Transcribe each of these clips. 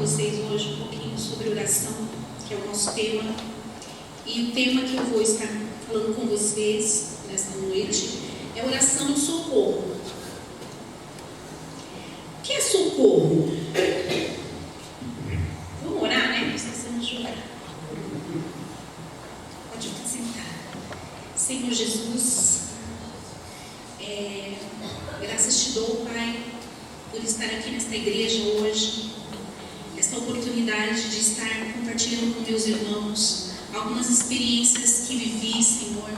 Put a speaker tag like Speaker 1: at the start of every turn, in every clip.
Speaker 1: vocês hoje um pouquinho sobre oração, que é o nosso tema. E o tema que eu vou estar falando com vocês nesta noite é oração de socorro. O que é socorro? Vamos orar, né? Não esquecemos de orar. Pode sentar. Senhor Jesus, graças te dou, Pai, por estar aqui nesta igreja hoje, esta oportunidade de estar compartilhando com meus irmãos algumas experiências que vivi, Senhor,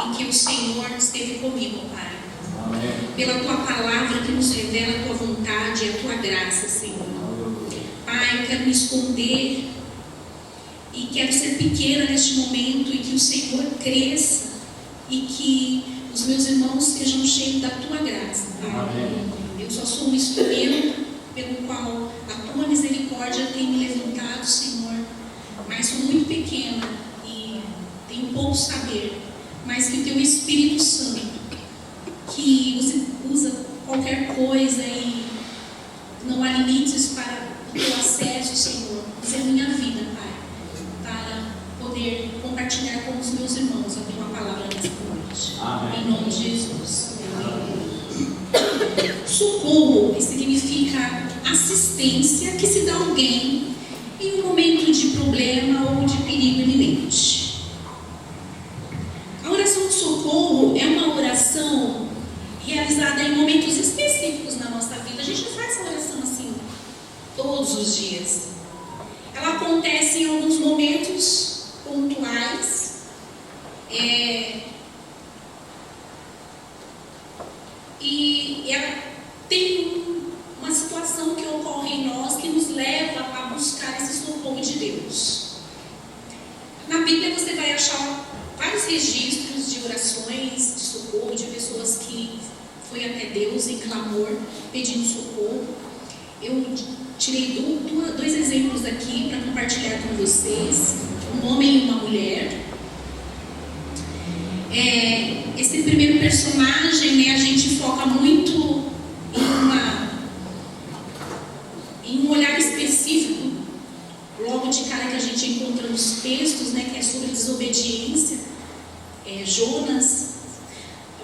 Speaker 1: em que o Senhor esteve comigo, Pai. Amém. Pela Tua palavra que nos revela a Tua vontade e a Tua graça, Senhor. Pai, eu quero me esconder e quero ser pequena neste momento e que o Senhor cresça e que os meus irmãos sejam cheios da Tua graça, Pai. Amém. Eu só sou um instrumento pelo qual a Tua misericórdia tem me levantado, Senhor, mas sou muito pequena e tenho pouco saber, mas que o Teu Espírito Santo, que usa qualquer coisa e não há limites para o Teu acesso, Senhor, usa a minha vida, Pai, para poder compartilhar com os meus irmãos a Tua palavra nesta noite. Amém. Em nome de Jesus. Amém. Socorro significa assistência que se dá a alguém em um momento de problema ou de perigo iminente. A oração de socorro é uma oração realizada em momentos específicos na nossa vida. A gente não faz essa oração assim todos os dias. Ela acontece em alguns momentos pontuais. E ela tem uma situação que ocorre em nós que nos leva a buscar esse socorro de Deus. Na Bíblia você vai achar vários registros de orações de socorro, de pessoas que foi até Deus em clamor, pedindo socorro. Eu tirei dois exemplos aqui para compartilhar com vocês, um homem e uma mulher. Esse primeiro personagem, né, a gente foca muito em um olhar específico, logo de cara que a gente encontra nos textos, né, que é sobre desobediência. Jonas.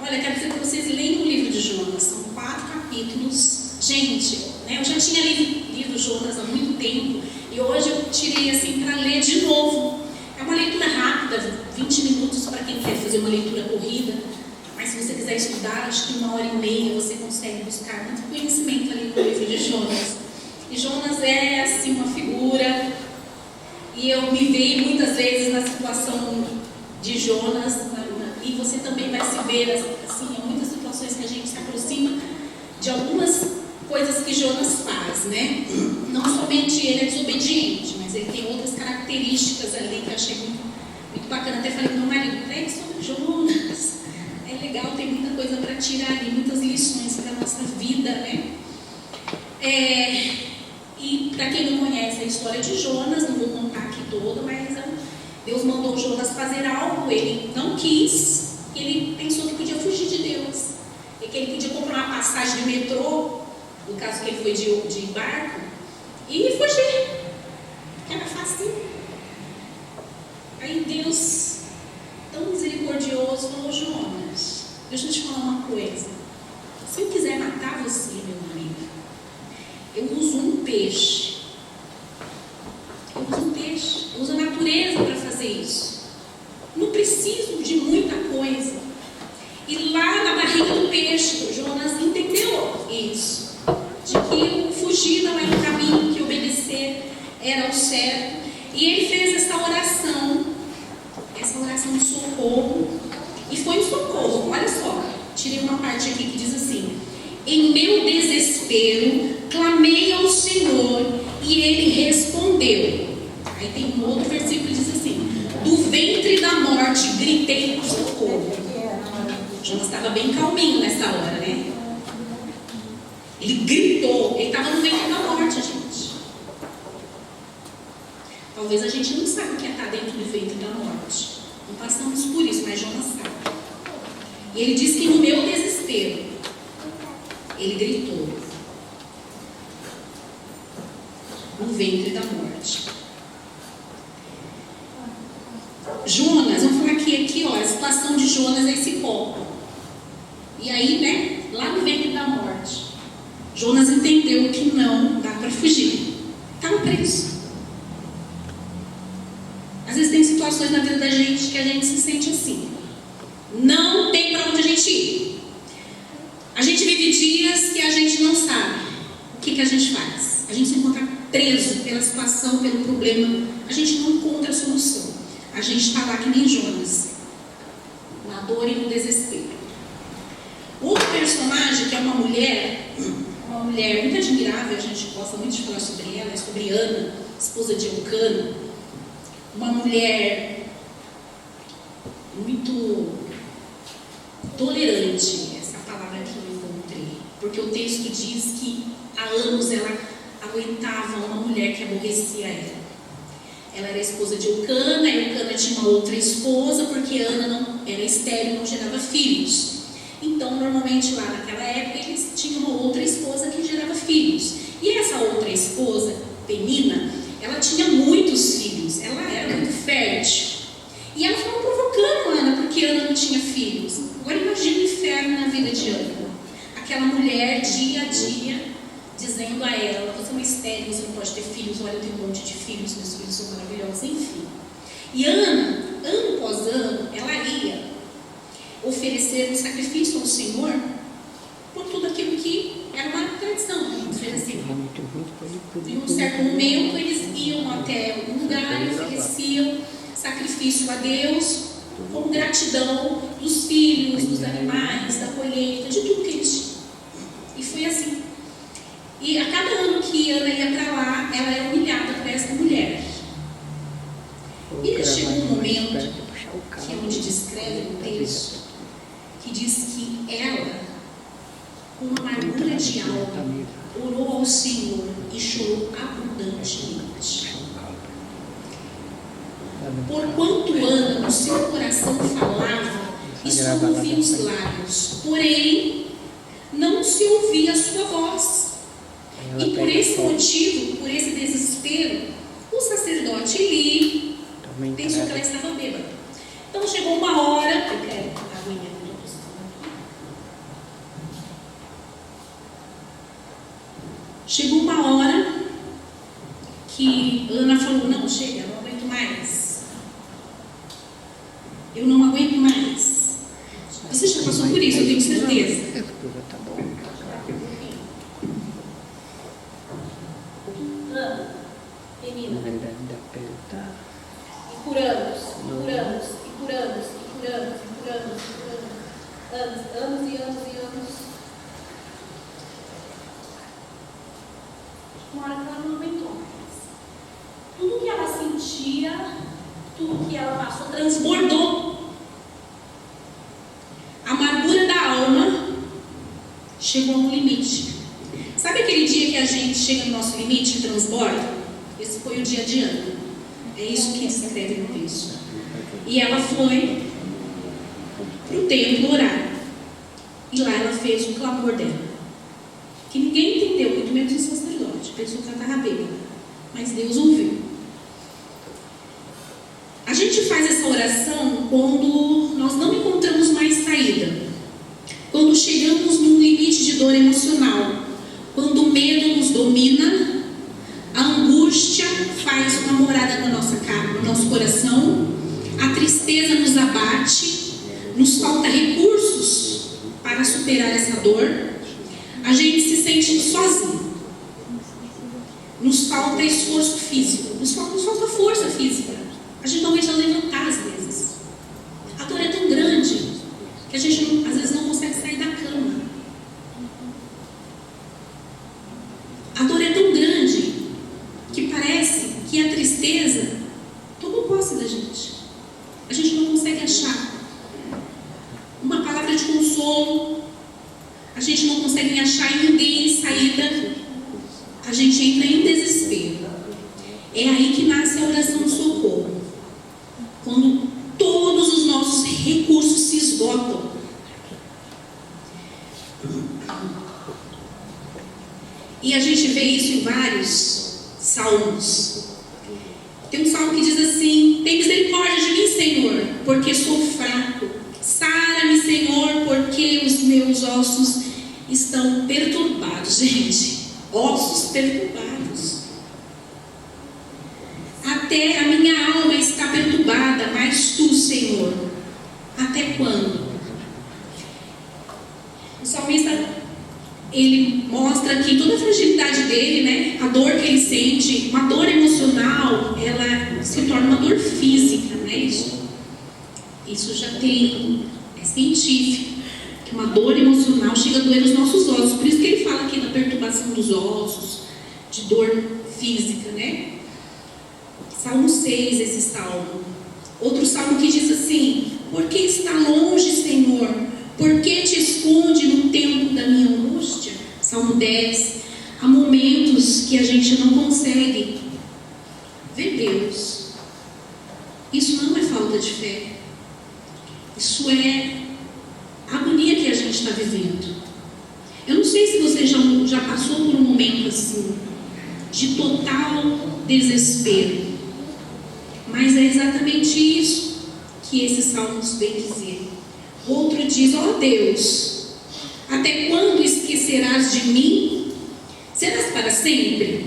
Speaker 1: Olha, quero dizer que vocês leiam o livro de Jonas, são 4 capítulos. Gente, né, eu já tinha lido Jonas há muito tempo e hoje eu tirei assim para ler de novo. É uma leitura rápida, 20 minutos para quem quer fazer uma leitura corrida, mas se você quiser estudar, acho que 1h30 você consegue buscar muito conhecimento ali no livro de Jonas. E Jonas é assim uma figura, e eu me vejo muitas vezes na situação de Jonas, e você também vai se ver assim, em muitas situações que a gente se aproxima de algumas coisas que Jonas faz, né? Não somente ele é desobediente, mas ele tem outras características ali que eu achei muito bacana. Até falei para meu marido, pregue sobre Jonas. É legal, tem muita coisa para tirar ali, muitas lições para a nossa vida, né? E para quem não conhece a história de Jonas, não vou contar aqui toda, mas Deus mandou Jonas fazer algo, ele não quis, ele pensou que podia fugir de Deus, e que ele podia comprar uma passagem de metrô, no caso que ele foi de barco, e fugir, que era fácil. Aí Deus, tão misericordioso, falou: Jonas, deixa eu te falar uma coisa, se eu quiser matar você, meu amigo, eu uso um peixe. Eu uso a natureza para fazer isso. Não preciso de muita coisa. E lá na barriga do peixe, Jonas entendeu isso. De que fugir não era o caminho, que obedecer era o certo. E ele fez essa oração de socorro. E foi um socorro. Olha só, tirei uma parte aqui que diz assim: em meu desespero, clamei ao Senhor e Ele respondeu. Aí tem um outro versículo que diz assim: do ventre da morte gritei por socorro. Jonas estava bem calminho nessa hora, né? Ele gritou, ele estava no ventre da morte, gente. Talvez a gente não saiba o que é estar dentro do ventre da morte. Não passamos por isso, mas Jonas sabe. E ele diz que no meu desespero, ele gritou. no ventre da morte. Jonas, vamos falar aqui, ó, a situação de Jonas é esse copo. E aí, né, lá no ventre da morte, Jonas entendeu que não dá para fugir. Estava preso. Às vezes tem situações na vida da gente que a gente se sente assim. Não tem para onde a gente ir. A gente vive dias que a gente não sabe o que a gente faz. A gente se encontra preso pela situação, pelo problema. A gente não encontra a solução. A gente está lá que nem Jonas, na dor e no desespero. Outro personagem, que é uma mulher muito admirável, a gente gosta muito de falar sobre ela, é sobre Ana, esposa de Eucana. Uma mulher muito tolerante, essa palavra que eu encontrei, porque o texto diz que há anos ela aguentava uma mulher que aborrecia ela. Ela era esposa de Eucana, e Eucana tinha uma outra esposa, porque Ana não era estéril, não gerava filhos. Então, normalmente lá naquela época, eles tinham uma outra esposa que gerava filhos. E essa outra esposa, Penina, ela tinha muitos filhos, ela era muito fértil. E ela ficava provocando Ana, porque Ana não tinha filhos. Agora imagina o inferno na vida de Ana. Aquela mulher, dia a dia, dizendo a ela: você é uma estéril, você não pode ter filhos, olha, eu tenho um monte de filhos, meus filhos são maravilhosos, enfim. E Ana, ano após ano, ela ia oferecer um sacrifício ao Senhor por tudo aquilo que era uma tradição, vamos dizer assim. Em um certo momento, eles iam até algum lugar e ofereciam sacrifício a Deus como gratidão dos filhos, dos animais, da colheita, de tudo que eles tinham. E foi assim. E a cada ano que Ana ia para lá, ela era humilhada por essa mulher. E chegou um momento, que é onde descreve no texto, que diz que ela, com uma amargura de alma, orou ao Senhor e chorou abundantemente. Porquanto Ana no seu coração falava e só movia os lábios, porém não se ouvia a sua voz. E por esse motivo, por esse desespero, o sacerdote Eli pensou que ela estava bêbada. Então chegou uma hora, eu quero a aguinha. Chegou uma hora que Ana falou: não, chega, eu não aguento mais. Eu não aguento mais. Você já passou por isso, eu tenho certeza. Ana, menina. E por anos, anos e anos. Uma hora que ela não aguentou mais. Tudo que ela sentia, tudo que ela passou, transbordou. A amargura da alma chegou a um limite. Sabe aquele dia que a gente chega no nosso limite e transborda? Esse foi o dia de Ana. É isso que descreve no texto. E ela foi para o templo orar. E lá ela fez o clamor dela, que ninguém entendeu, muito menos o sacerdote. Pensou que ela estava bêbada, mas Deus ouviu. A gente faz essa oração quando nós não encontramos mais saída, quando chegamos num limite de dor emocional, quando o medo nos domina, a angústia faz uma morada na nossa cara, no nosso coração, a tristeza nos abate, nos falta recursos para superar essa dor. A gente se sente sozinho. Nos falta esforço físico. Nos falta força física. A gente não aguenta levantar às vezes. A dor é tão grande que a gente às vezes não consegue sair da cama. A dor é tão grande que parece que a tristeza tomou posse da gente. A gente não consegue achar uma palavra de consolo. A gente não consegue achar em ninguém saída. A gente entra em desespero. É aí que nasce a oração do socorro. Quando todos os nossos recursos se esgotam. E a gente vê isso em vários salmos. Tem um salmo que diz assim: tem misericórdia de mim, Senhor, porque sou fraco. Sara-me, Senhor, porque os meus ossos estão perturbados. Gente, ossos perturbados. Até a minha alma está perturbada, mas tu, Senhor, até quando? O salmista, ele mostra aqui toda a fragilidade dele, né? A dor que ele sente, uma dor emocional, ela se torna uma dor física, né? Isso já é científico, que uma dor emocional chega a doer os nossos ossos. Por isso que ele fala aqui da perturbação dos ossos, de dor física, né? Salmo 6, esse salmo. Outro salmo que diz assim: por que está longe, Senhor? Por que te esconde no tempo da minha angústia? Salmo 10. Há momentos que a gente não consegue ver Deus. Isso não é falta de fé. Isso é a agonia que a gente está vivendo. Eu não sei se você já passou por um momento assim, de total desespero. Mas é exatamente isso que esses salmos vem dizer. Outro diz: ó Deus, até quando esquecerás de mim? Serás para sempre?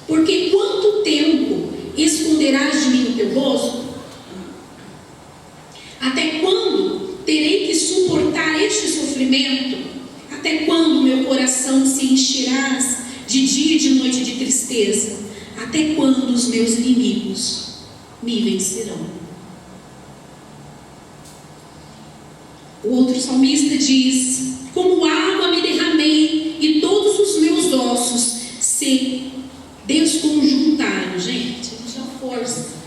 Speaker 1: Porque quanto tempo esconderás de mim o teu rosto? Até quando terei que suportar este sofrimento? Até quando meu coração se encherá de dia e de noite de tristeza? Até quando os meus inimigos me vencerão? O outro salmista diz: como água me derramei e todos os meus ossos se desconjuntaram. Gente, isso é força.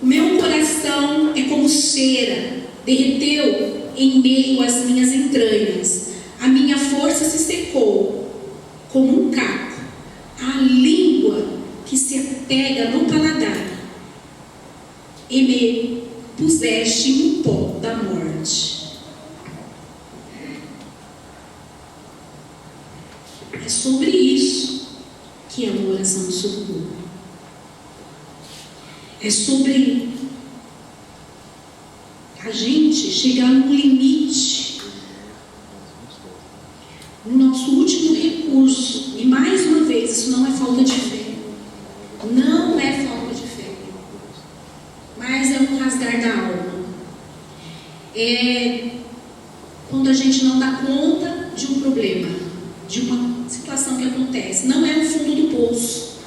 Speaker 1: O meu coração é como cera, derreteu em meio às minhas entranhas. A minha força se secou como um caco. A língua que se apega no paladar, e me puseste no pó da morte. É sobre isso que é uma oração de socorro. É sobre a gente chegar num limite, no nosso último recurso. E mais uma vez, isso não é falta de fé. Não é falta de fé, mas é um rasgar da alma. É quando a gente não dá conta de um problema, de uma situação que acontece. Não é o fundo do poço,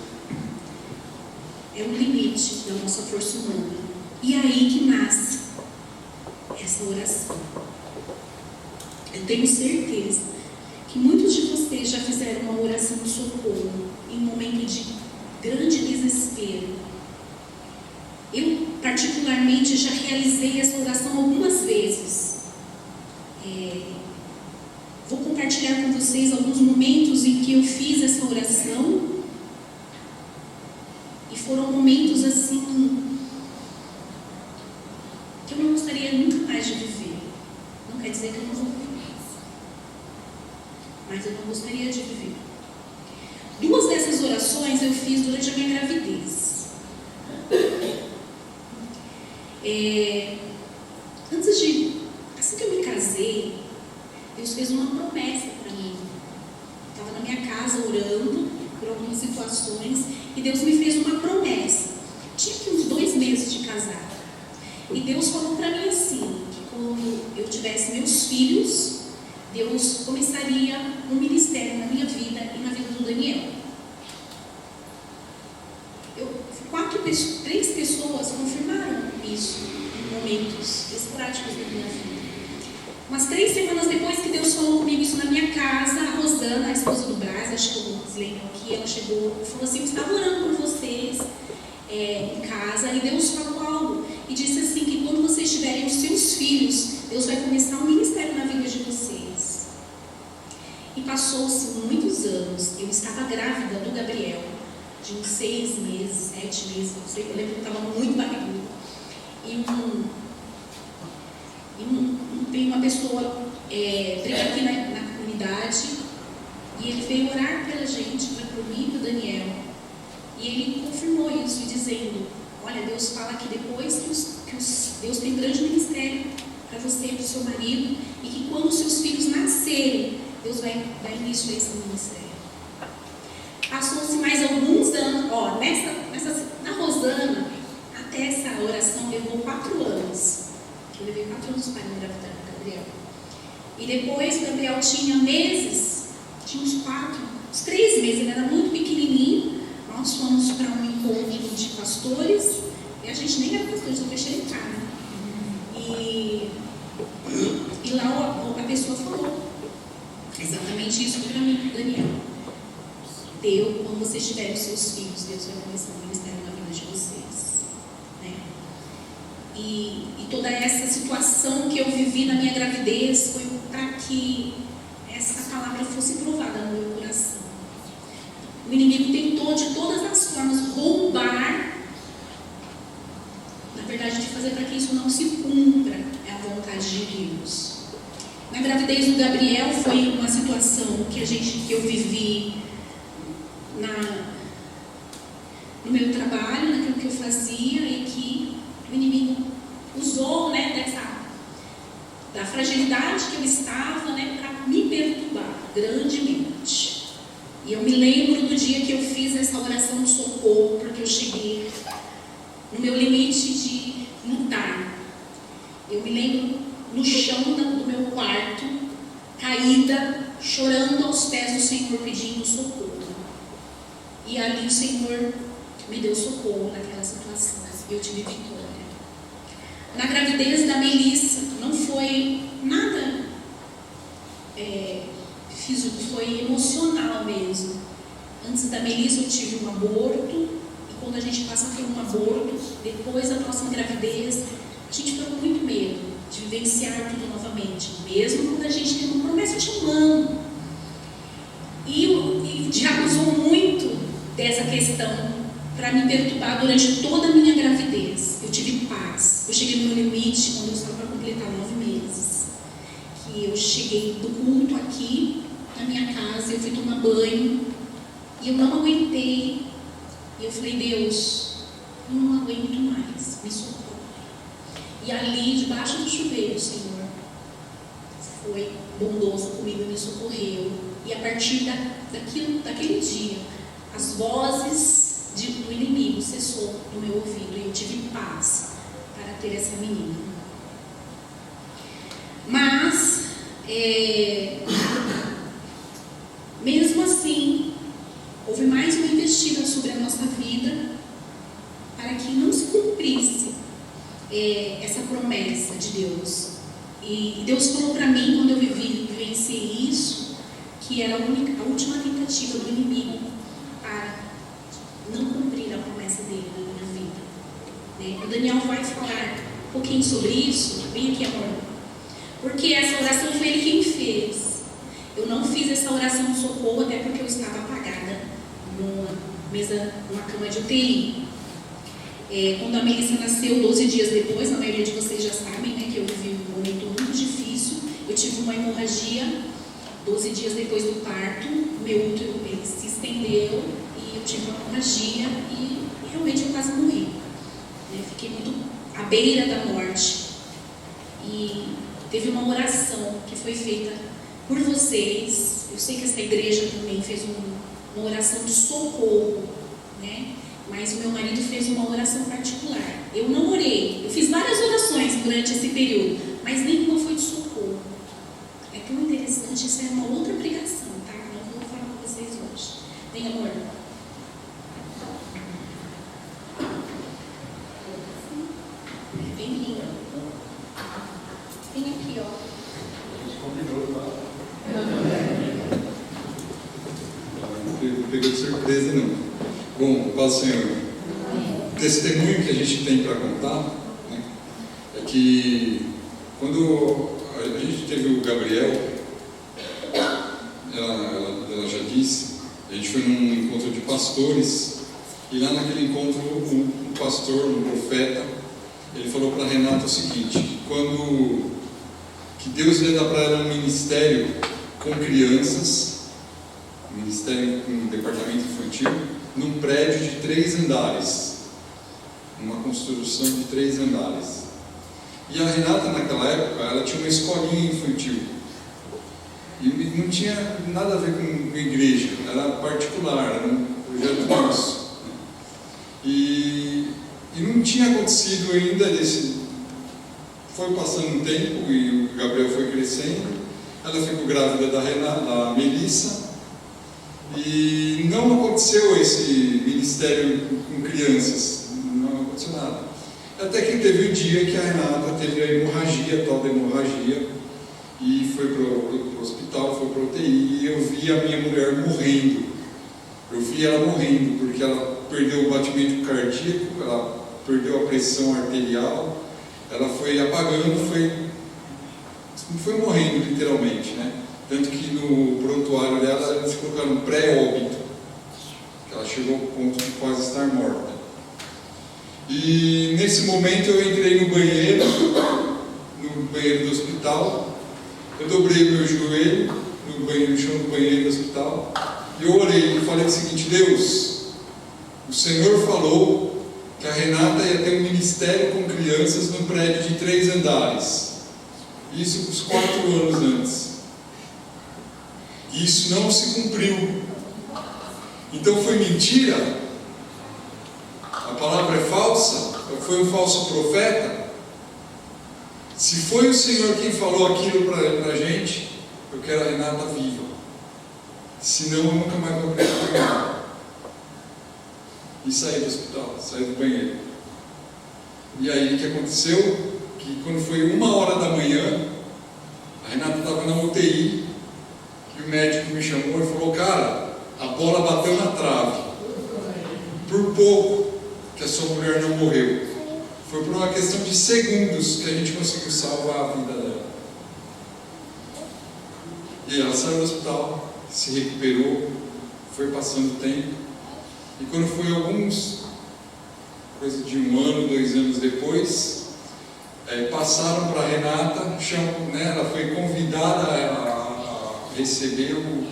Speaker 1: é um limite da nossa força humana. E é aí que nasce essa oração. Eu tenho certeza que muitos de vocês já fizeram uma oração de socorro em um momento de grande desespero. Eu, particularmente, já realizei essa oração algumas vezes. Vou compartilhar com vocês alguns momentos em que eu fiz essa oração. E foram momentos assim que eu não gostaria nunca mais de viver. Não quer dizer que eu não vou viver mais, mas eu não gostaria de viver. Duas dessas orações eu fiz durante a minha gravidez. Assim que eu me casei, Deus fez uma promessa para mim. Eu estava na minha casa orando por algumas situações e Deus me fez uma promessa. Tinha que uns 2 meses de casar. E Deus falou para mim assim, que quando eu tivesse meus filhos, Deus começaria um ministério na minha vida e na vida do Daniel. 3 pessoas confirmaram isso em momentos esporádicos da minha vida. Umas 3 semanas depois que Deus falou comigo isso na minha casa, a Rosana, a esposa do Brás, acho que vocês lembram aqui, ela chegou e falou assim: eu estava orando por vocês em casa, e Deus falou algo e disse assim, que quando vocês tiverem os seus filhos, Deus vai começar um ministério na vida de vocês. E passou-se muitos anos, eu estava grávida do Gabriel, de uns 6 meses, 7 meses, não sei, eu lembro que eu estava muito barriguda. Veio uma pessoa veio aqui na comunidade, e ele veio orar pela gente, por mim e pelo Daniel. vai dar início a esse ministério. Passou-se mais alguns anos, na Rosana, até essa oração levou 4 anos. Eu levei 4 anos para engravidar o Gabriel. E depois o Gabriel tinha meses, tinha uns 3 meses, ele era muito pequenininho. Nós fomos para um encontro de pastores, e a gente nem era pastor, só fechei em casa. E lá a pessoa falou exatamente isso para mim, Daniel. Quando vocês tiverem os seus filhos, Deus vai começar o ministério na vida de vocês. Né? E toda essa situação que eu vivi na minha gravidez foi para que essa palavra fosse provada no meu coração. O inimigo tentou de todas as formas roubar, na verdade, de fazer para que isso não se cumpra, é a vontade de Deus. Na gravidez do Gabriel foi uma situação que eu vivi no meu trabalho, naquilo que eu fazia, e que o inimigo usou, da fragilidade que eu estava, para me perturbar grandemente. E eu me lembro do dia que eu fiz essa oração de socorro, porque eu cheguei no meu limite de lutar. Eu me lembro no chão do meu quarto, caída, chorando aos pés do Senhor, pedindo socorro. E ali o Senhor me deu socorro naquela situação. E eu tive vitória. Na gravidez da Melissa, não foi nada físico, foi emocional mesmo. Antes da Melissa eu tive um aborto. E quando a gente passa por um aborto, depois da próxima gravidez, a gente fica com muito medo de vivenciar tudo novamente. Mesmo quando a gente tem uma promessa de um ano. E já usou muito dessa questão para me perturbar durante toda a minha gravidez. Eu tive paz. Eu cheguei no meu limite quando eu estava para completar 9 meses. Que eu cheguei do culto aqui na minha casa, eu fui tomar banho e eu não aguentei. E eu falei, Deus, eu não aguento mais, me socorre. E ali, debaixo do chuveiro, o Senhor foi bondoso comigo e me socorreu. E a partir daquele dia, as vozes do inimigo cessou no meu ouvido e eu tive paz para ter essa menina. Mas, mesmo assim, houve mais uma investida sobre a nossa vida para que não se cumprisse essa promessa de Deus. E Deus falou para mim, quando eu vivenciei isso, que era a última tentativa do inimigo para não cumprir a promessa dele na minha vida. O Daniel vai falar um pouquinho sobre isso. Vem aqui, amor. Porque essa oração foi ele quem fez. Eu não fiz essa oração de socorro, até porque eu estava apagada numa cama de UTI. Quando a Melissa nasceu, 12 dias depois, a maioria de vocês já sabem, que eu vivi um momento muito difícil. Eu tive uma hemorragia 12 dias depois do parto, meu útero se estendeu e eu tive uma hemorragia e realmente eu quase morri. Fiquei muito à beira da morte. E teve uma oração que foi feita por vocês. Eu sei que essa igreja também fez uma oração de socorro, mas o meu marido fez uma oração particular. Eu não orei, eu fiz várias orações durante esse período, mas nenhuma foi de socorro. É tão interessante, isso é uma outra pregação, tá? Não vou falar com vocês hoje. Vem, amor. Bem lindo. Vem aqui, ó.
Speaker 2: Não pegou de surpresa, não. Bom, paz do Senhor. O testemunho que a gente tem para contar é que quando a gente teve o Gabriel, ela já disse, a gente foi num encontro de pastores e lá naquele encontro um pastor, um profeta, ele falou para a Renata o seguinte, que Deus ia dar para ela um ministério com crianças, um ministério com um departamento infantil, num prédio de 3 andares, uma construção de 3 andares. E a Renata, naquela época, ela tinha uma escolinha infantil. E não tinha nada a ver com igreja, era particular, era um projeto nosso. E não tinha acontecido ainda esse. Foi passando um tempo e o Gabriel foi crescendo. Ela ficou grávida da Melissa. E não aconteceu esse ministério com crianças, não aconteceu nada. Até que teve o dia que a Renata teve a hemorragia, a tal da hemorragia, e foi para o hospital, foi para o UTI, e eu vi a minha mulher morrendo. Eu vi ela morrendo, porque ela perdeu o batimento cardíaco, ela perdeu a pressão arterial, ela foi apagando, não foi morrendo literalmente, né? Tanto que no prontuário dela eles colocaram pré-óbito, que ela chegou ao ponto de quase estar morta. E nesse momento eu entrei no banheiro do hospital, eu dobrei o meu joelho no chão do banheiro do hospital, e eu orei e falei o seguinte: Deus, o Senhor falou que a Renata ia ter um ministério com crianças num prédio de 3 andares, isso uns 4 anos antes. E isso não se cumpriu. Então foi mentira? A palavra é falsa? Foi um falso profeta? Se foi o Senhor quem falou aquilo para a gente, eu quero a Renata viva. Senão eu nunca mais vou acreditar em nada. E saí do hospital, saí do banheiro. E aí o que aconteceu? Que quando foi 1h da manhã, a Renata estava na UTI, e o médico me chamou e falou: cara, a bola bateu na trave. Por pouco que a sua mulher não morreu. Foi por uma questão de segundos que a gente conseguiu salvar a vida dela. E ela saiu do hospital, se recuperou, foi passando o tempo. E quando foi coisa de 1 ano, 2 anos depois, passaram para a Renata, ela foi convidada a receber o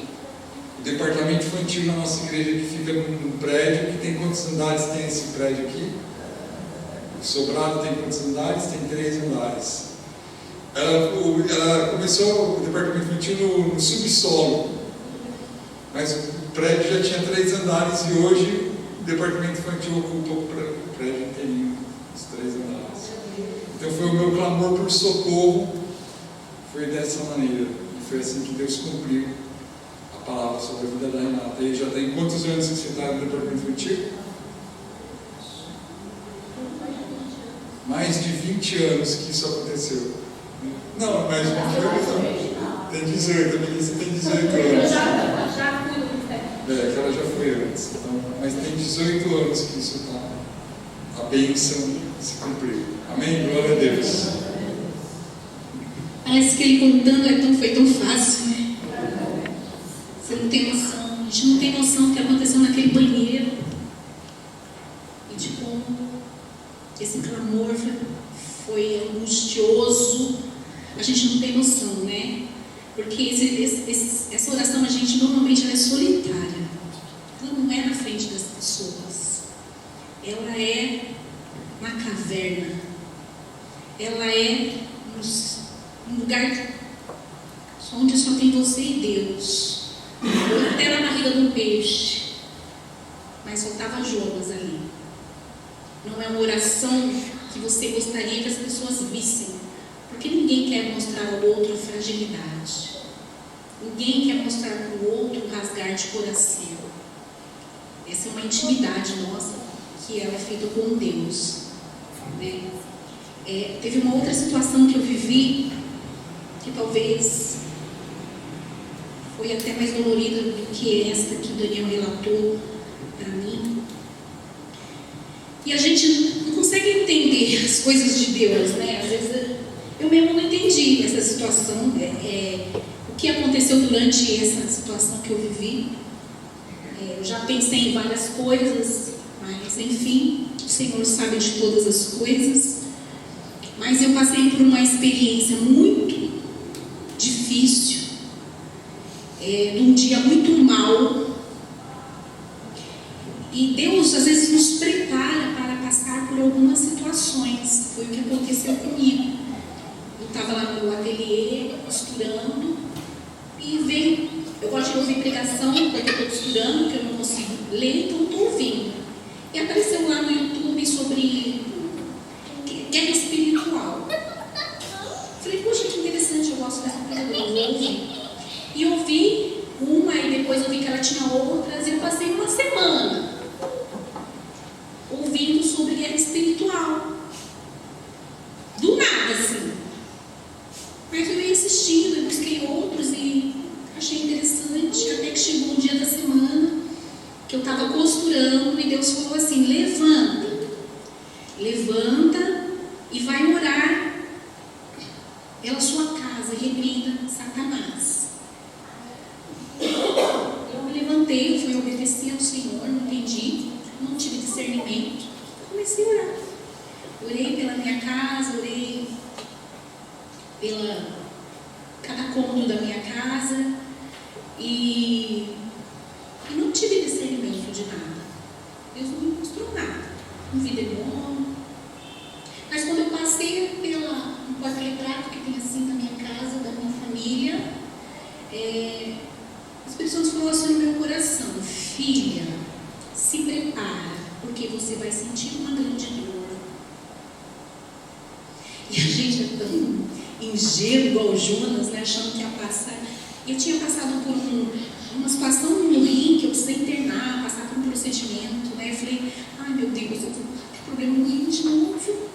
Speaker 2: departamento infantil na nossa igreja, que fica num prédio que tem quantos andares tem esse prédio aqui? O sobrado tem quantos andares? Tem 3 andares. Ela começou o departamento infantil no subsolo, mas o prédio já tinha 3 andares e hoje o departamento infantil ocupa o prédio inteirinho, os 3 andares. Então foi o meu clamor por socorro, foi dessa maneira, e foi assim que Deus cumpriu a palavra sobre a vida da Renata. E já tem quantos anos que você está no departamento infantil? Mais de 20 anos que isso aconteceu. Não, mais de 20 anos. Tem 18, a Melissa tem 18 anos.
Speaker 3: Já fui no ministério.
Speaker 2: Que ela já foi antes. Então, mas tem 18 anos que isso está. A bênção se cumpriu. Amém? Glória a Deus.
Speaker 1: Parece que ele contando foi tão fácil, né? Você não tem noção. A gente não tem noção do que aconteceu naquele banheiro. E de como esse clamor foi angustioso. A gente não tem noção, né? Porque essa oração, a gente normalmente ela é solitária. Ela não é na frente das pessoas. Ela é na caverna. Ela é num lugar onde só tem você e Deus. Ou até na barriga do peixe. Mas soltava Jonas ali. Não é uma oração que você gostaria que as pessoas vissem. Porque ninguém quer mostrar ao outro a fragilidade. Ninguém quer mostrar para o outro o rasgar de coração. Essa é uma intimidade nossa, que ela é feita com Deus. Né? Teve uma outra situação que eu vivi, que talvez foi até mais dolorida do que esta que o Daniel relatou para mim. E a gente não consegue entender as coisas de Deus, né? Às vezes eu mesmo não entendi essa situação, o que aconteceu durante essa situação que eu vivi. Eu já pensei em várias coisas, mas enfim, o Senhor sabe de todas as coisas. Mas eu passei por uma experiência muito difícil, num dia muito mau. E Deus às vezes nos prepara para passar por algumas situações. Foi o que aconteceu comigo. Eu estava lá no meu ateliê, costurando, E veio, eu gosto de ouvir pregação, porque eu estou estudando, que eu não consigo ler, então estou ouvindo. E apareceu lá no YouTube sobre guerra espiritual. Falei, poxa, que interessante, eu gosto dessa pregadora, eu vou ouvir. E ouvi uma, e depois eu vi que ela tinha outras, e eu passei uma semana ouvindo sobre guerra espiritual. Do nada, assim. Mas eu ia assistindo, eu busquei outros e achei interessante, até que chegou um dia da semana que eu estava costurando e Deus falou assim, levanta e vai orar pela sua casa e repreenda Satanás. Eu me levantei, fui obedecer ao Senhor, não entendi, não tive discernimento, comecei a orar. Orei pela minha casa, orei pela cada cômodo da minha casa e não tive discernimento de nada. Deus não me mostrou nada. Não vi demônio. Mas quando eu passei pela um porta-retrato que tem assim na minha casa, da minha família, as pessoas falaram assim no meu coração: filha, se prepara, porque você vai sentir uma grande dor. E a gente é tão ingênuo, igual o Jonas, né, achando que ia passar. Eu tinha passado por uma situação no rim, que eu precisei internar, passar por um procedimento, né? Eu falei, ai meu Deus, eu vou ter problema no rim de novo.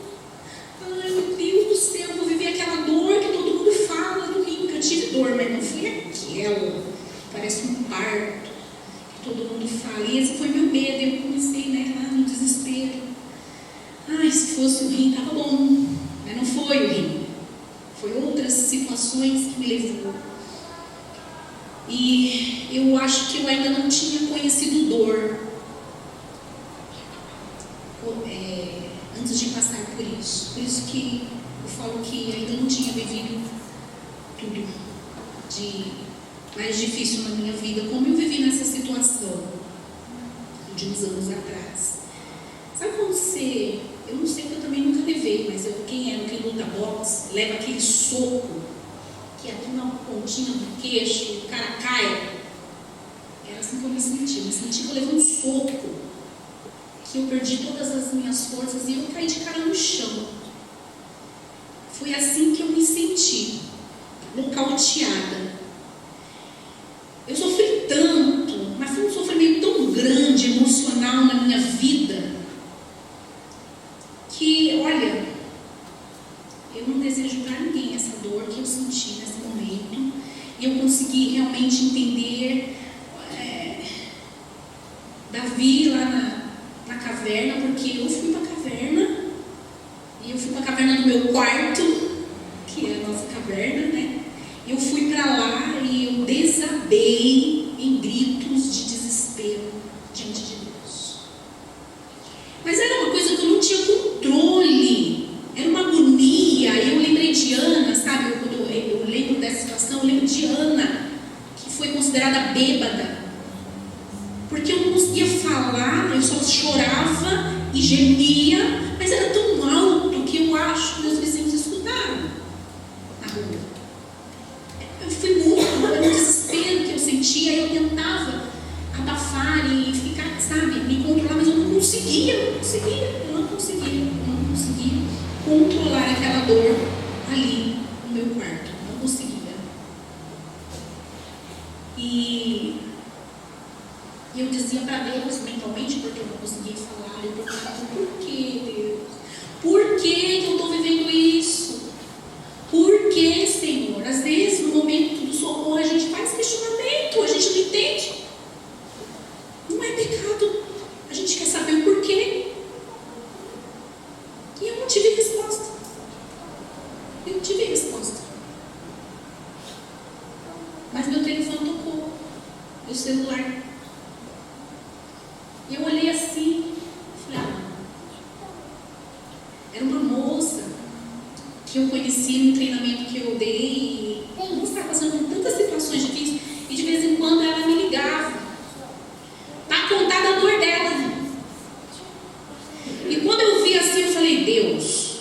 Speaker 1: Ai meu Deus do céu, eu vou viver aquela dor que todo mundo fala no rim, que eu tive dor, mas não foi aquela. Parece um parto, que todo mundo fala. E esse foi meu medo, eu comecei, né, lá no desespero. Ai, se fosse o rim, estava bom. Mas não foi o rim. Foi outras situações que me levou. E eu acho que eu ainda não tinha conhecido dor antes de passar por isso. Por isso que eu falo que ainda não tinha vivido tudo de mais difícil na minha vida, como eu vivi nessa situação de uns anos atrás. Sabe quando você, eu não sei que eu também nunca levei, mas quem luta boxe, leva aquele soco, que aqui na pontinha do queixo, o cara cai. Era assim que eu me senti que eu levei um soco, que eu perdi todas as minhas forças e eu caí de cara no chão. Foi assim que eu me senti, nocauteada. Eu sofri tanto, mas foi um sofrimento tão grande, emocional na minha vida, que, olha, eu não desejo para ninguém essa dor que eu senti nesse momento. E eu consegui realmente entender Davi lá na caverna, porque eu fui para a caverna, e eu fui para a caverna do meu quarto, que é a nossa caverna, né? Eu fui para lá e eu desabei em gritos de desespero diante de Deus. Mas era uma coisa que eu não tinha controle, era uma agonia. E eu lembrei de Ana, sabe? Eu lembro dessa situação, eu lembro de Ana, que foi considerada bêbada, porque eu não conseguia falar, eu só chorava e gemia, mas era tão alto que eu acho que meus vizinhos escutaram na rua. Eu fui muito, era um desespero que eu sentia, e eu tentava abafar e ficar, sabe, me controlar, mas eu não conseguia controlar aquela dor ali no meu quarto, não conseguia. E eu dizia para Deus mentalmente, porque eu não conseguia falar, eu perguntava, por que, Deus? Por que eu estou vivendo isso? Por que, Senhor? Às vezes, no momento do socorro, a gente faz questionamento, a gente não entende. Não é pecado, a gente quer saber o porquê. E eu não tive resposta. Mas meu telefone tocou, meu celular. E eu olhei assim, falei, era uma moça que eu conheci no treinamento que eu dei. E a moça estava passando por tantas situações difíceis, e de vez em quando ela me ligava para contar da dor dela. E quando eu vi assim, eu falei, Deus,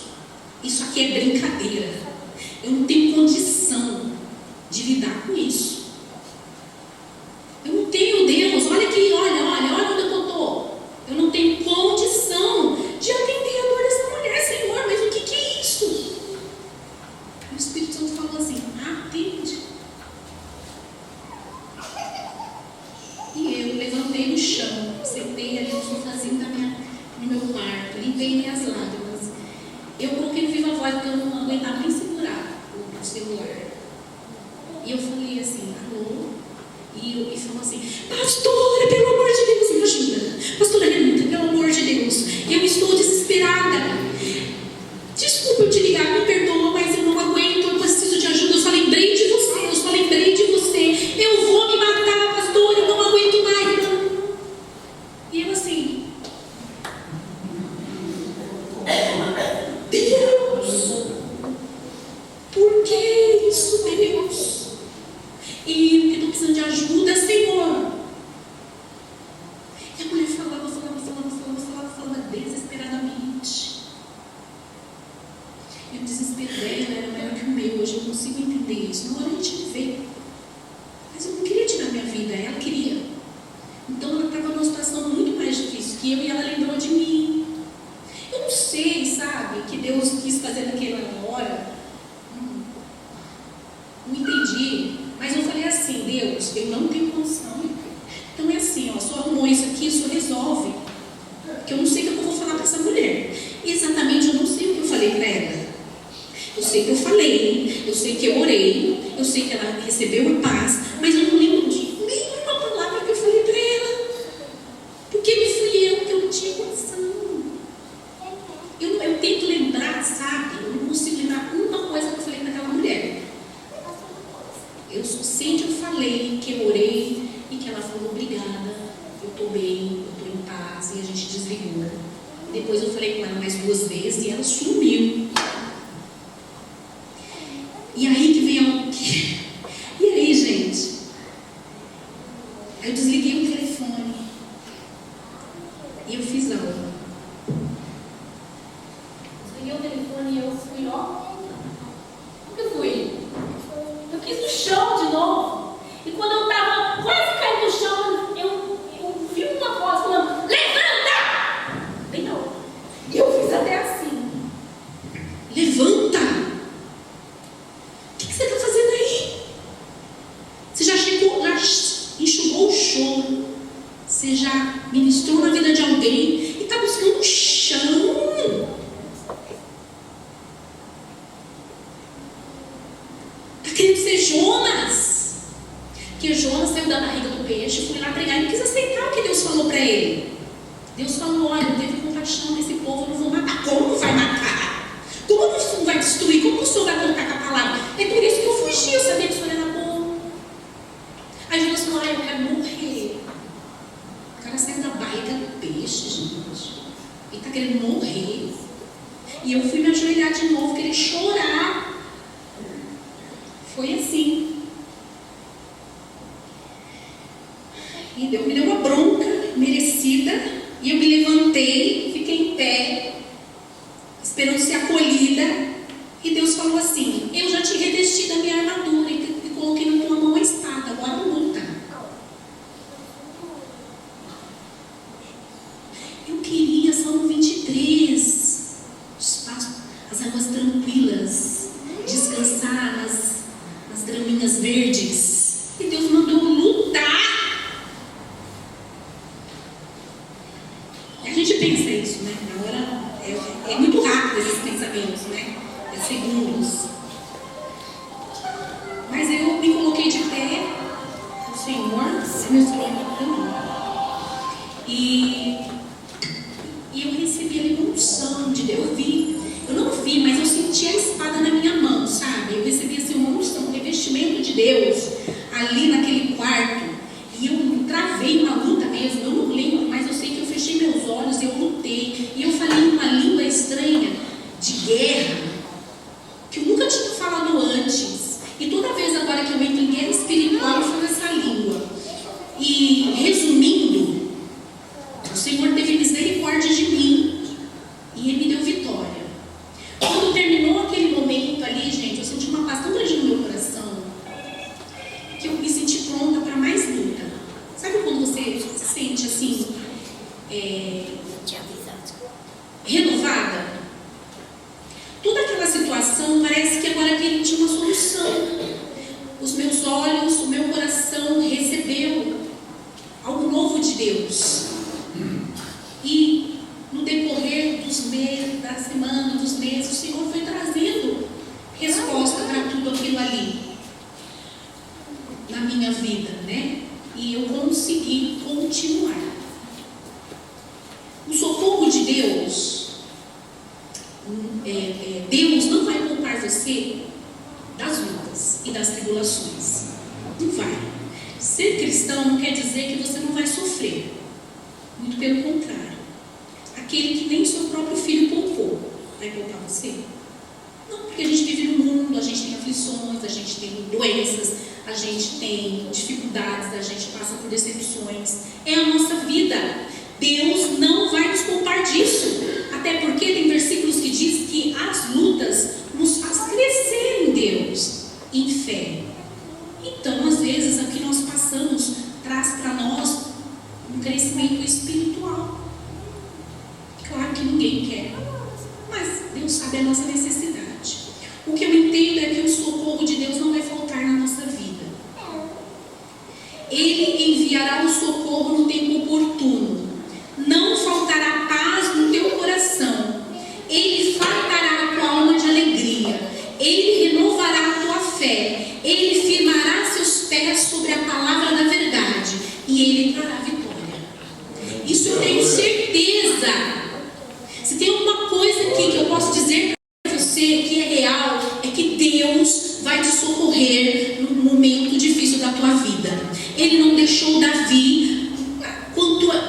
Speaker 1: isso aqui é brincadeira. Eu não tenho condição de lidar com isso. falava desesperadamente. E o desespero dela era maior que o meu. Hoje eu consigo entender isso. Na hora a gente vê. Mas eu não queria tirar minha vida, ela queria. Então ela estava numa situação muito mais difícil que eu e ela lembrou de mim. Eu não sei, sabe, que Deus quis fazer naquela hora. Não entendi. Mas eu falei assim, Deus, eu não tenho condição. Então é assim, ó, só arrumou isso aqui, isso resolve. Porque eu não sei o que eu vou falar para essa mulher. Exatamente, eu não sei o que eu falei para ela. Eu sei que eu falei, eu sei que eu orei, eu sei que ela recebeu a paz, mas eu não lembro de nenhuma palavra que eu falei para ela. Porque me fui eu, que eu não tinha condição. Eu tento lembrar, sabe? Eu não consigo lembrar uma coisa que eu falei para aquela mulher. Eu só sei que eu falei, que eu orei e que ela falou obrigada, eu estou bem, eu estou em paz, e a gente desligou. Depois eu falei com ela mais 2 vezes e ela sumiu. E aí que vem algo que... E aí, gente? Eu desliguei o telefone e eu fiz algo.
Speaker 3: Desliguei o telefone e eu fui, ó. O que fui? Eu quis no chão de novo. E quando eu estava quase caindo no chão, eu vi uma voz falando, levanta! Bem na hora. E eu fiz até assim.
Speaker 1: Levanta! O que você está fazendo aí? Você já chegou, já enxugou o choro. Você já ministrou na vida de alguém e está buscando o chão. Está querendo ser Jonas. Porque Jonas saiu da barriga do peixe, foi lá pregar e não quis aceitar o que Deus falou para ele. Deus falou, olha, eu teve compaixão desse povo, eu não vou matar. Como vai matar? Como não vai destruir? Como o Senhor vai contar com a palavra? É por isso que eu fugi, eu sabia que o Senhor era bom. Aí Jonas falou, eu quero morrer. O cara saiu da barriga do peixe, gente. Ele está querendo morrer. E eu fui me ajoelhar de novo, querer chorar. Foi assim. E Deus me deu uma bronca merecida. E eu me levantei, fiquei em pé, esperando ser acolhida. E Deus falou assim, eu já te revesti da minha armadura e coloquei na tua mão a espada, agora luta. Eu queria Salmo 23, as águas tranquilas, descansar nas graminhas verdes. E Deus mandou lutar. A gente pensa isso, né? Na hora é muito rápido esses pensamentos, né? É segundos. Mas eu me coloquei de pé, o Senhor se mostrou para mim. E eu recebi ali uma unção de Deus. Eu não vi, mas eu senti a espada na minha mão, sabe? Eu recebi assim uma unção, um revestimento de Deus ali naquele quarto. E eu travei uma luta mesmo, eu não lembro, mas eu sei que eu fechei meus olhos, eu lutei. E eu falei uma língua estranha de guerra, que eu nunca tinha falado antes. E toda vez agora que eu entro em guerra espiritual, eu falo essa língua. E resumindo, o Senhor teve misericórdia de mim e Ele me deu vitória. Quando terminou aquele momento ali, gente, eu senti uma paz tão grande no meu coração que eu me senti pronta para mais luta. Sabe quando você se sente assim, renovada? Toda aquela situação parece que agora aquele tinha uma solução. Os meus olhos, o meu coração recebeu algo novo de Deus. E no decorrer dos meses, da semana, dos meses, o Senhor foi trazendo resposta para tudo aquilo ali na minha vida, né? E eu consegui continuar. O socorro de Deus, Deus não vai poupar você das lutas e das tribulações. Não vai. Ser cristão não quer dizer que você não vai sofrer. Muito pelo contrário. Aquele que nem seu próprio filho poupou, vai poupar você? Não, porque a gente vive no mundo, a gente tem aflições, a gente tem doenças, a gente tem dificuldades, a gente passa por decepções. É a nossa vida. Deus não vai nos poupar disso. Até porque tem versículos que diz que as lutas nos faz crescer em Deus, em fé. Então, às vezes, o que nós passamos traz para nós um crescimento espiritual. Claro que ninguém quer, mas Deus sabe a nossa necessidade. O que eu entendo é que o socorro de Deus não vai faltar na nossa vida. Ele enviará o socorro no tempo oportuno. Não faltará paz no teu coração. Ele fartará a tua alma de alegria. Ele renovará a tua fé. Ele firmará seus pés sobre a palavra da verdade. E Ele trará vitória. Isso eu tenho certeza. Se tem alguma coisa aqui que eu posso dizer para você que é real, é que Deus vai te socorrer no momento difícil da tua vida. Ele não deixou Davi,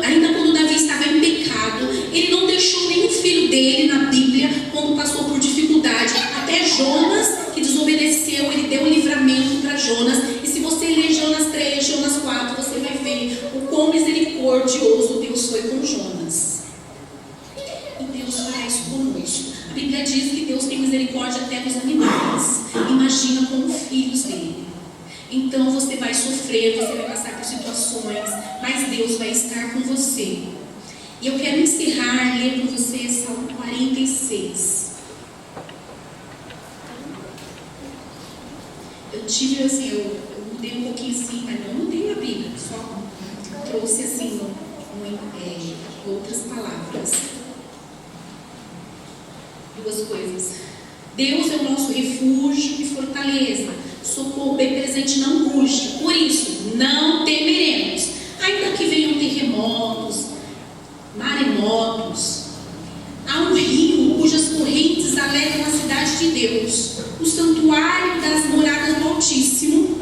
Speaker 1: ainda quando Davi estava em pecado, Ele não deixou nenhum filho dele na Bíblia quando passou por dificuldade. Até Jonas, que desobedeceu, Ele deu livramento para Jonas. E se você ler Jonas 3, Jonas 4, você vai ver o quão misericordioso Deus foi com Jonas. E Deus fará isso conosco. A Bíblia diz que Deus tem misericórdia até dos animais. Imagina como filhos dele. Então você vai sofrer, você vai passar por situações, mas Deus vai estar com você. E eu quero encerrar, ler com você Salmo 46. Eu tive assim, eu mudei um pouquinho assim, mas não mudei a Bíblia, só trouxe assim, outras palavras. Duas coisas. Deus é o nosso refúgio e fortaleza, socorro bem presente na angústia. Por isso, não temeremos, ainda que venham terremotos, maremotos. Há um rio cujas correntes alegram a cidade de Deus, o santuário das moradas do Altíssimo.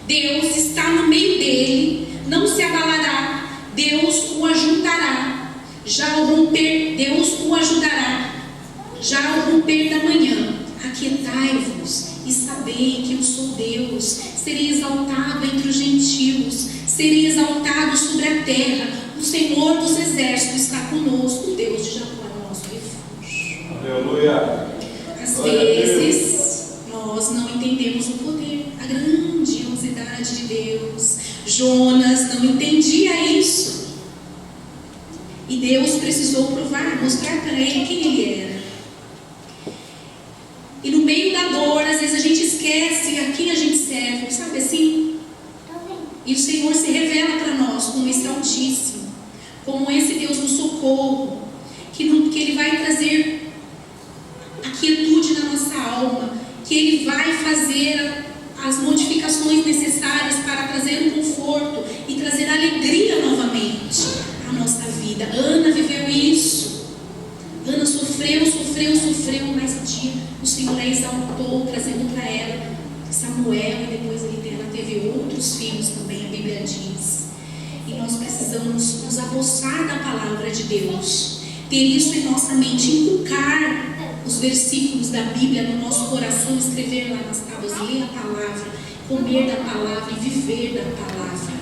Speaker 1: Deus está no meio dele, não se abalará. Deus o ajuntará, já ao romper, Deus o ajudará. Já ao romper da manhã, aquietai-vos e sabei que eu sou Deus. Serei exaltado entre os gentios, serei exaltado sobre a terra. O Senhor dos exércitos está conosco, o Deus de Jacó é o nosso refúgio.
Speaker 4: Aleluia.
Speaker 1: Às vezes, nós não entendemos o poder, a grandiosidade de Deus. Jonas não entendia isso. E Deus precisou provar, mostrar para ele quem ele era. E no meio da dor, às vezes a gente esquece a quem a gente serve, sabe assim? E o Senhor se revela para nós como esse Altíssimo, como esse Deus do socorro, que Ele vai trazer a quietude na nossa alma, que Ele vai fazer as modificações necessárias para trazer um conforto e trazer alegria novamente à nossa vida. Ana viveu isso. Ana sofreu, mas um dia o Senhor a exaltou, trazendo para ela Samuel, e depois ela teve outros filhos também, a Bíblia diz. E nós precisamos nos apossar da palavra de Deus, ter isso em nossa mente, inculcar os versículos da Bíblia no nosso coração, escrever lá nas tábuas, ler a palavra, comer da palavra e viver da palavra.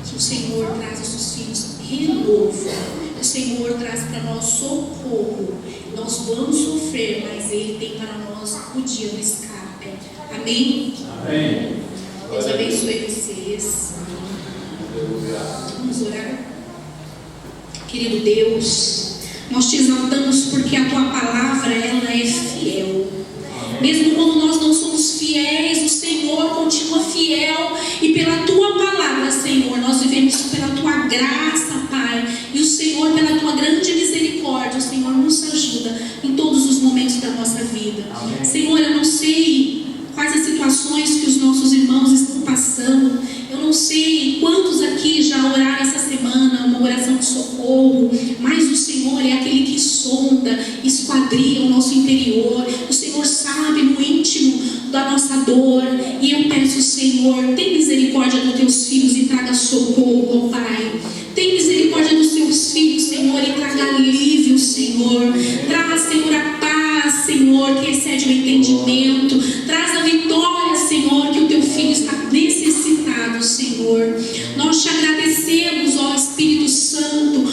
Speaker 1: Que o Senhor traz aos seus filhos renovo, o Senhor traz para nós socorro. Nós vamos sofrer, mas Ele tem para nós o dia do escape. Amém?
Speaker 4: Amém.
Speaker 1: Deus abençoe vocês. Vamos orar. Querido Deus, nós te exaltamos porque a Tua palavra, ela é fiel. Mesmo quando nós não somos fiéis, o Senhor continua fiel. E pela Tua palavra, Senhor, nós vivemos pela Tua graça, Pai. E o Senhor, pela Tua grande misericórdia, o Senhor nos ajuda em todos os momentos da nossa vida. Amém. Senhor, eu não sei quais as situações que os nossos irmãos estão passando. Eu não sei quantos aqui já oraram essa semana uma oração de socorro, mas o Senhor é aquele que sonda, esquadria o nosso interior. O Senhor sabe no íntimo da nossa dor. E eu peço, Senhor, tem misericórdia dos teus filhos e traga socorro, ó Pai. Tem misericórdia dos teus filhos, Senhor, e traga alívio, Senhor. Traz, Senhor, a paz, Senhor, que excede o entendimento. Traz a vitória, Senhor, que o teu filho está necessitado, Senhor. Nós te agradecemos, ó Espírito Santo,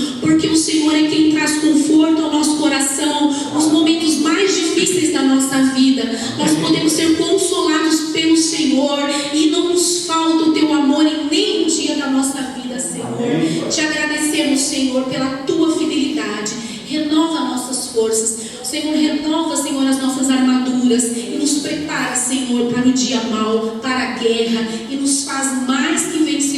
Speaker 1: Senhor, as nossas armaduras e nos prepara, Senhor, para o dia mau, para a guerra, e nos faz mais que vencedores